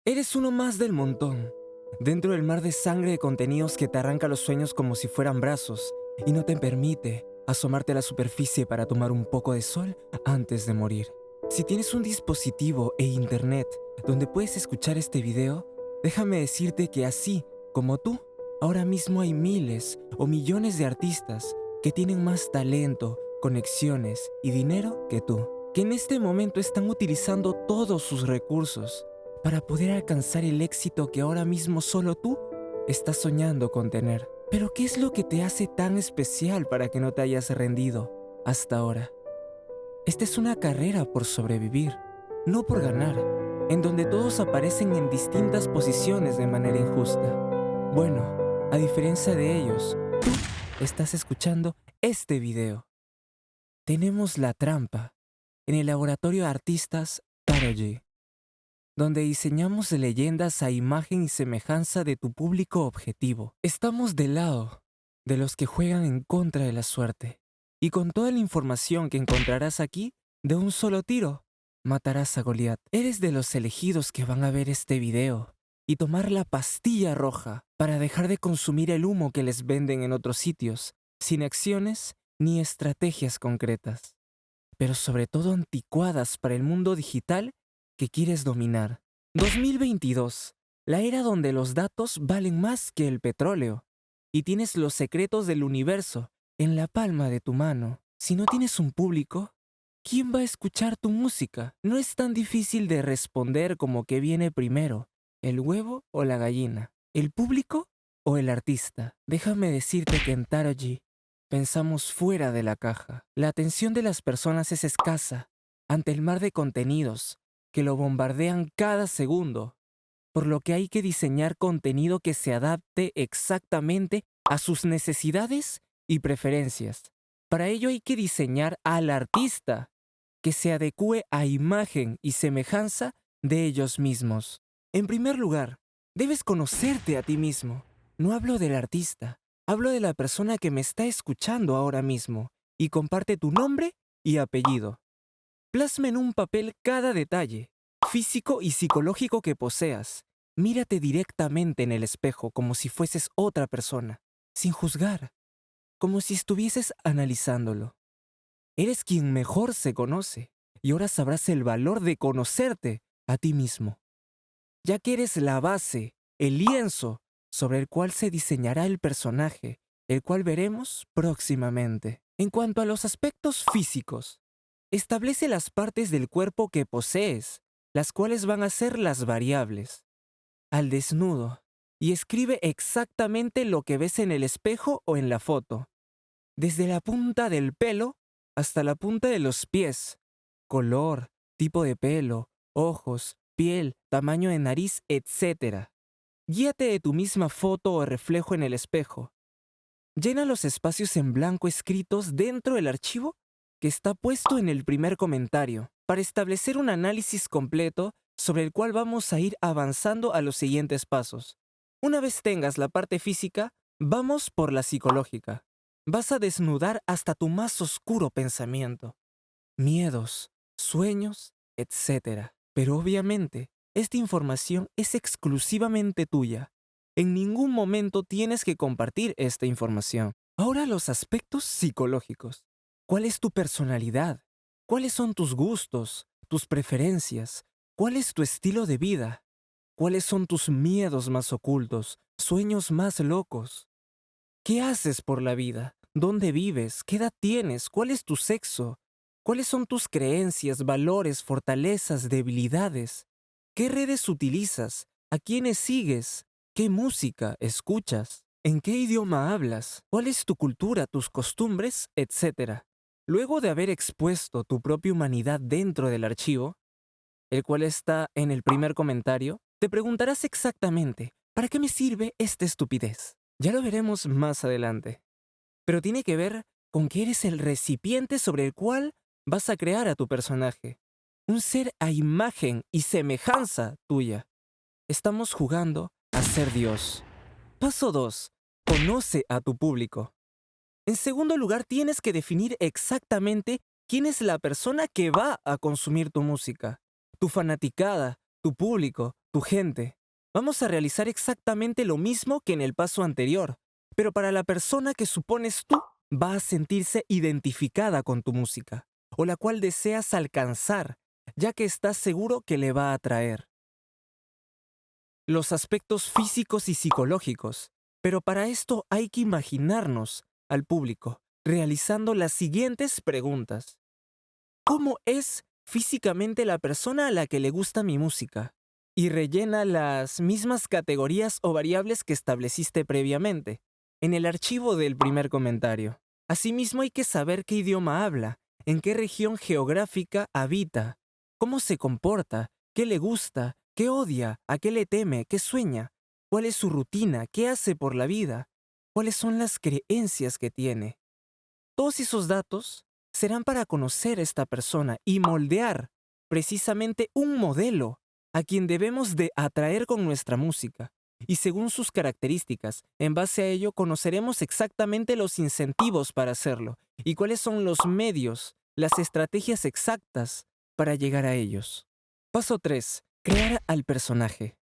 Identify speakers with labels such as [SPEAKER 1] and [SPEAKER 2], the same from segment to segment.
[SPEAKER 1] Eres uno más del montón, dentro del mar de sangre de contenidos que te arranca los sueños como si fueran brazos y no te permite asomarte a la superficie para tomar un poco de sol antes de morir. Si tienes un dispositivo e internet donde puedes escuchar este video, déjame decirte que así como tú, ahora mismo hay miles o millones de artistas que tienen más talento, conexiones y dinero que tú, que en este momento están utilizando todos sus recursos para poder alcanzar el éxito que ahora mismo solo tú estás soñando con tener. Pero ¿qué es lo que te hace tan especial para que no te hayas rendido hasta ahora? Esta es una carrera por sobrevivir, no por ganar, en donde todos aparecen en distintas posiciones de manera injusta. Bueno, a diferencia de ellos, tú estás escuchando este video. Tenemos la trampa en el laboratorio de artistas Taroji, donde diseñamos leyendas a imagen y semejanza de tu público objetivo. Estamos del lado de los que juegan en contra de la suerte. Y con toda la información que encontrarás aquí, de un solo tiro, matarás a Goliat. Eres de los elegidos que van a ver este video y tomar la pastilla roja para dejar de consumir el humo que les venden en otros sitios, sin acciones ni estrategias concretas, pero sobre todo anticuadas para el mundo digital que quieres dominar. 2022, la era donde los datos valen más que el petróleo y tienes los secretos del universo en la palma de tu mano. Si no tienes un público, ¿quién va a escuchar tu música? No es tan difícil de responder como que viene primero, el huevo o la gallina, el público o el artista. Déjame decirte que en Taroji pensamos fuera de la caja. La atención de las personas es escasa ante el mar de contenidos que lo bombardean cada segundo, por lo que hay que diseñar contenido que se adapte exactamente a sus necesidades y preferencias. Para ello hay que diseñar al artista que se adecúe a imagen y semejanza de ellos mismos. En primer lugar, debes conocerte a ti mismo. No hablo del artista, hablo de la persona que me está escuchando ahora mismo y comparte tu nombre y apellido. Plasma en un papel cada detalle, físico y psicológico que poseas. Mírate directamente en el espejo como si fueses otra persona, sin juzgar, como si estuvieses analizándolo. Eres quien mejor se conoce y ahora sabrás el valor de conocerte a ti mismo, ya que eres la base, el lienzo sobre el cual se diseñará el personaje, el cual veremos próximamente. En cuanto a los aspectos físicos, establece las partes del cuerpo que posees, las cuales van a ser las variables, al desnudo, y escribe exactamente lo que ves en el espejo o en la foto, desde la punta del pelo hasta la punta de los pies, color, tipo de pelo, ojos, piel, tamaño de nariz, etc. Guíate de tu misma foto o reflejo en el espejo. Llena los espacios en blanco escritos dentro del archivo que está puesto en el primer comentario, para establecer un análisis completo sobre el cual vamos a ir avanzando a los siguientes pasos. Una vez tengas la parte física, vamos por la psicológica. Vas a desnudar hasta tu más oscuro pensamiento, miedos, sueños, etc. Pero obviamente, esta información es exclusivamente tuya. En ningún momento tienes que compartir esta información. Ahora los aspectos psicológicos. ¿Cuál es tu personalidad? ¿Cuáles son tus gustos, tus preferencias? ¿Cuál es tu estilo de vida? ¿Cuáles son tus miedos más ocultos, sueños más locos? ¿Qué haces por la vida? ¿Dónde vives? ¿Qué edad tienes? ¿Cuál es tu sexo? ¿Cuáles son tus creencias, valores, fortalezas, debilidades? ¿Qué redes utilizas? ¿A quiénes sigues? ¿Qué música escuchas? ¿En qué idioma hablas? ¿Cuál es tu cultura, tus costumbres, etcétera? Luego de haber expuesto tu propia humanidad dentro del archivo, el cual está en el primer comentario, te preguntarás exactamente, ¿para qué me sirve esta estupidez? Ya lo veremos más adelante. Pero tiene que ver con que eres el recipiente sobre el cual vas a crear a tu personaje. Un ser a imagen y semejanza tuya. Estamos jugando a ser Dios. Paso 2. Conoce a tu público. En segundo lugar, tienes que definir exactamente quién es la persona que va a consumir tu música, tu fanaticada, tu público, tu gente. Vamos a realizar exactamente lo mismo que en el paso anterior, pero para la persona que supones tú va a sentirse identificada con tu música, o la cual deseas alcanzar, ya que estás seguro que le va a atraer. Los aspectos físicos y psicológicos, pero para esto hay que imaginarnos al público realizando las siguientes preguntas. ¿Cómo es físicamente la persona a la que le gusta mi música? Y rellena las mismas categorías o variables que estableciste previamente en el archivo del primer comentario. Asimismo, hay que saber qué idioma habla, en qué región geográfica habita, cómo se comporta, qué le gusta, qué odia, a qué le teme, qué sueña, cuál es su rutina, qué hace por la vida, cuáles son las creencias que tiene. Todos esos datos serán para conocer a esta persona y moldear precisamente un modelo a quien debemos de atraer con nuestra música. Y según sus características, en base a ello conoceremos exactamente los incentivos para hacerlo y cuáles son los medios, las estrategias exactas para llegar a ellos. Paso 3. Crear al personaje.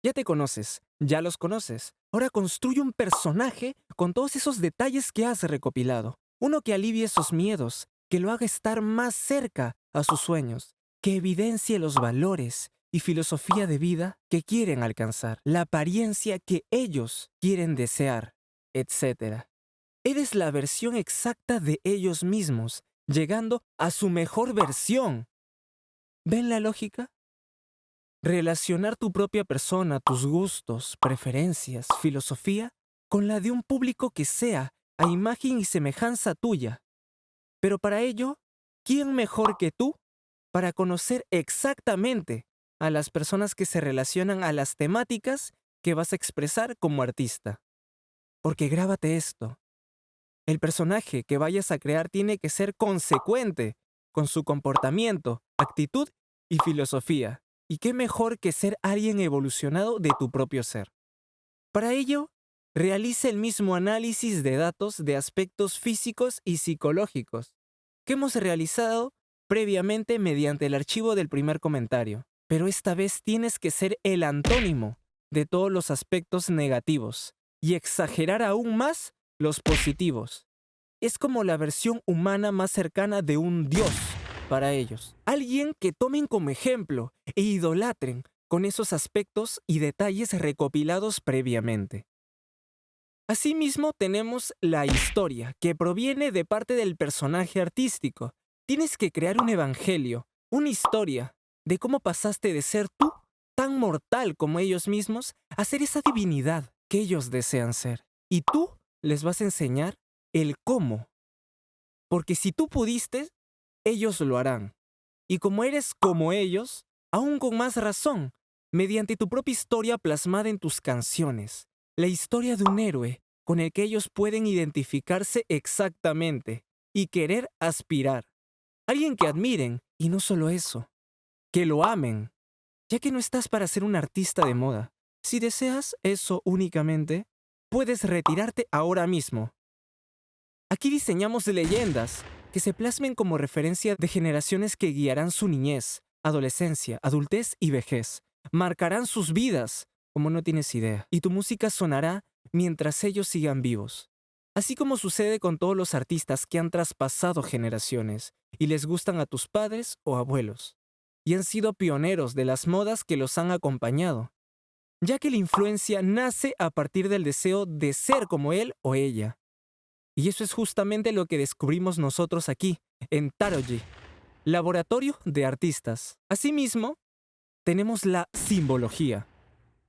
[SPEAKER 1] Ya te conoces, ya los conoces. Ahora construye un personaje con todos esos detalles que has recopilado. Uno que alivie esos miedos, que lo haga estar más cerca a sus sueños, que evidencie los valores y filosofía de vida que quieren alcanzar, la apariencia que ellos quieren desear, etc. Eres la versión exacta de ellos mismos, llegando a su mejor versión. ¿Ven la lógica? Relacionar tu propia persona, tus gustos, preferencias, filosofía, con la de un público que sea a imagen y semejanza tuya. Pero para ello, ¿quién mejor que tú para conocer exactamente a las personas que se relacionan a las temáticas que vas a expresar como artista? Porque grábate esto, el personaje que vayas a crear tiene que ser consecuente con su comportamiento, actitud y filosofía. ¿Y qué mejor que ser alguien evolucionado de tu propio ser? Para ello, realice el mismo análisis de datos de aspectos físicos y psicológicos que hemos realizado previamente mediante el archivo del primer comentario. Pero esta vez tienes que ser el antónimo de todos los aspectos negativos y exagerar aún más los positivos. Es como la versión humana más cercana de un dios para ellos. Alguien que tomen como ejemplo e idolatren con esos aspectos y detalles recopilados previamente. Asimismo, tenemos la historia, que proviene de parte del personaje artístico. Tienes que crear un evangelio, una historia de cómo pasaste de ser tú, tan mortal como ellos mismos, a ser esa divinidad que ellos desean ser. Y tú les vas a enseñar el cómo. Porque si tú pudiste, ellos lo harán. Y como eres como ellos, aún con más razón, mediante tu propia historia plasmada en tus canciones, la historia de un héroe con el que ellos pueden identificarse exactamente y querer aspirar. Alguien que admiren, y no solo eso, que lo amen, ya que no estás para ser un artista de moda. Si deseas eso únicamente, puedes retirarte ahora mismo. Aquí diseñamos leyendas que se plasmen como referencia de generaciones que guiarán su niñez, adolescencia, adultez y vejez. Marcarán sus vidas, como no tienes idea, y tu música sonará mientras ellos sigan vivos. Así como sucede con todos los artistas que han traspasado generaciones y les gustan a tus padres o abuelos, y han sido pioneros de las modas que los han acompañado, ya que la influencia nace a partir del deseo de ser como él o ella. Y eso es justamente lo que descubrimos nosotros aquí, en Taroji, Laboratorio de Artistas. Asimismo, tenemos la simbología.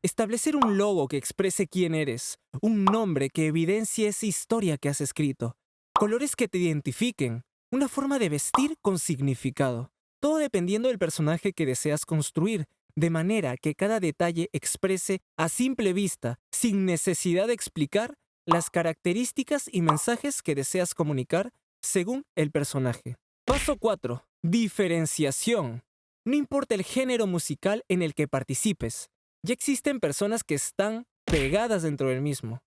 [SPEAKER 1] Establecer un logo que exprese quién eres, un nombre que evidencie esa historia que has escrito, colores que te identifiquen, una forma de vestir con significado, todo dependiendo del personaje que deseas construir, de manera que cada detalle exprese a simple vista, sin necesidad de explicar, las características y mensajes que deseas comunicar según el personaje. Paso 4. Diferenciación. No importa el género musical en el que participes, ya existen personas que están pegadas dentro del mismo.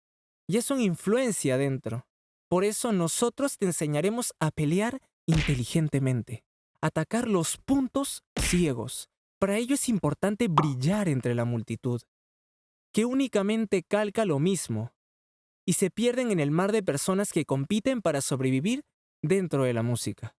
[SPEAKER 1] Ya son influencia dentro. Por eso nosotros te enseñaremos a pelear inteligentemente, atacar los puntos ciegos, Para ello es importante brillar entre la multitud, que únicamente calca lo mismo y se pierden en el mar de personas que compiten para sobrevivir dentro de la música,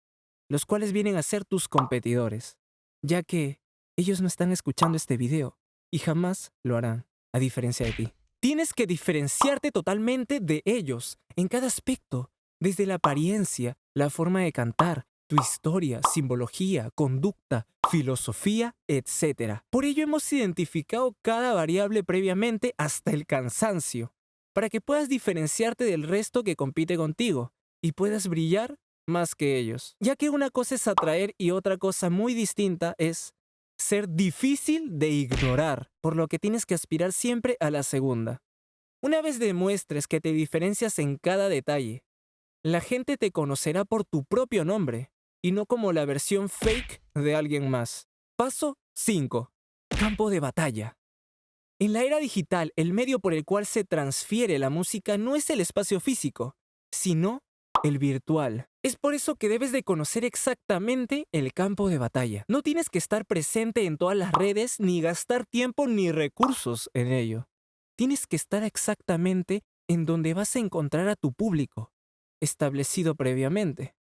[SPEAKER 1] los cuales vienen a ser tus competidores, ya que ellos no están escuchando este video y jamás lo harán, a diferencia de ti. Tienes que diferenciarte totalmente de ellos en cada aspecto, desde la apariencia, la forma de cantar, tu historia, simbología, conducta, filosofía, etc. Por ello hemos identificado cada variable previamente hasta el cansancio, para que puedas diferenciarte del resto que compite contigo y puedas brillar más que ellos. Ya que una cosa es atraer y otra cosa muy distinta es ser difícil de ignorar, por lo que tienes que aspirar siempre a la segunda. Una vez demuestres que te diferencias en cada detalle, la gente te conocerá por tu propio nombre y no como la versión fake de alguien más. Paso 5. Campo de batalla. En la era digital, el medio por el cual se transfiere la música no es el espacio físico, sino el virtual. Es por eso que debes de conocer exactamente el campo de batalla. No tienes que estar presente en todas las redes, ni gastar tiempo ni recursos en ello. Tienes que estar exactamente en donde vas a encontrar a tu público, establecido previamente.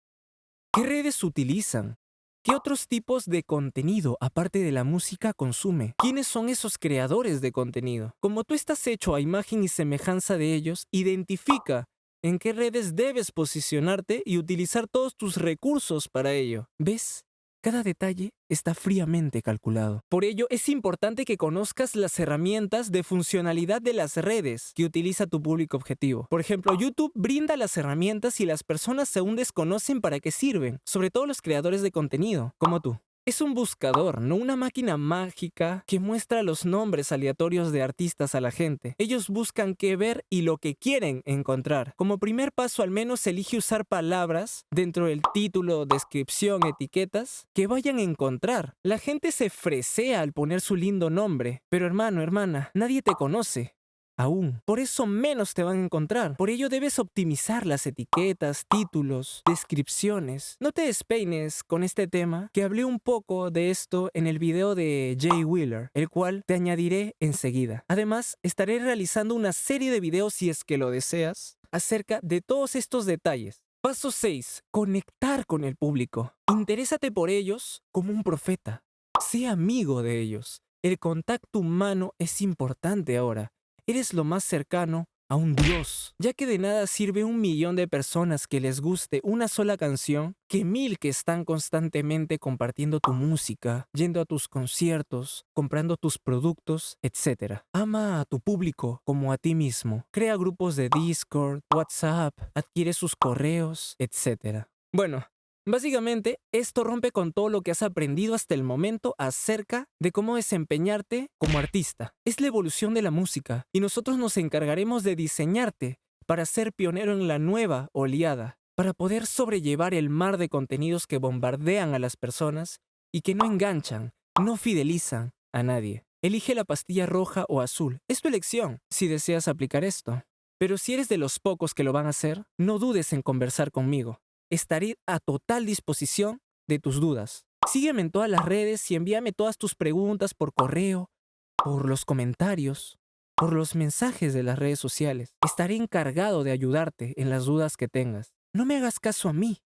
[SPEAKER 1] ¿Qué redes utilizan? ¿Qué otros tipos de contenido, aparte de la música, consume? ¿Quiénes son esos creadores de contenido? Como tú estás hecho a imagen y semejanza de ellos, identifica en qué redes debes posicionarte y utilizar todos tus recursos para ello. ¿Ves? Cada detalle está fríamente calculado. Por ello, es importante que conozcas las herramientas de funcionalidad de las redes que utiliza tu público objetivo. Por ejemplo, YouTube brinda las herramientas y las personas aún desconocen para qué sirven, sobre todo los creadores de contenido, como tú. Es un buscador, no una máquina mágica que muestra los nombres aleatorios de artistas a la gente. Ellos buscan qué ver y lo que quieren encontrar. Como primer paso, al menos elige usar palabras dentro del título, descripción, etiquetas que vayan a encontrar. La gente se fresea al poner su lindo nombre, pero hermano, hermana, nadie te conoce. Aún. Por eso menos te van a encontrar. Por ello debes optimizar las etiquetas, títulos, descripciones. No te despeines con este tema, que hablé un poco de esto en el video de Jay Wheeler, el cual te añadiré enseguida. Además, estaré realizando una serie de videos, si es que lo deseas, acerca de todos estos detalles. Paso 6. Conectar con el público. Interésate por ellos como un profeta. Sé amigo de ellos. El contacto humano es importante ahora. Eres lo más cercano a un Dios, ya que de nada sirve 1.000.000 de personas que les guste una sola canción que 1.000 que están constantemente compartiendo tu música, yendo a tus conciertos, comprando tus productos, etc. Ama a tu público como a ti mismo. Crea grupos de Discord, WhatsApp, adquiere sus correos, etc. Bueno, básicamente, esto rompe con todo lo que has aprendido hasta el momento acerca de cómo desempeñarte como artista. Es la evolución de la música y nosotros nos encargaremos de diseñarte para ser pionero en la nueva oleada, para poder sobrellevar el mar de contenidos que bombardean a las personas y que no enganchan, no fidelizan a nadie. Elige la pastilla roja o azul. Es tu elección si deseas aplicar esto. Pero si eres de los pocos que lo van a hacer, no dudes en conversar conmigo. Estaré a total disposición de tus dudas. Sígueme en todas las redes y envíame todas tus preguntas por correo, por los comentarios, por los mensajes de las redes sociales. Estaré encargado de ayudarte en las dudas que tengas. No me hagas caso a mí,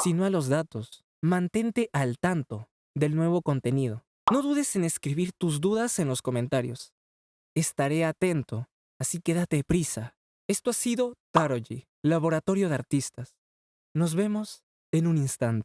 [SPEAKER 1] sino a los datos. Mantente al tanto del nuevo contenido. No dudes en escribir tus dudas en los comentarios. Estaré atento, así que date prisa. Esto ha sido Taroji, Laboratorio de Artistas. Nos vemos en un instante.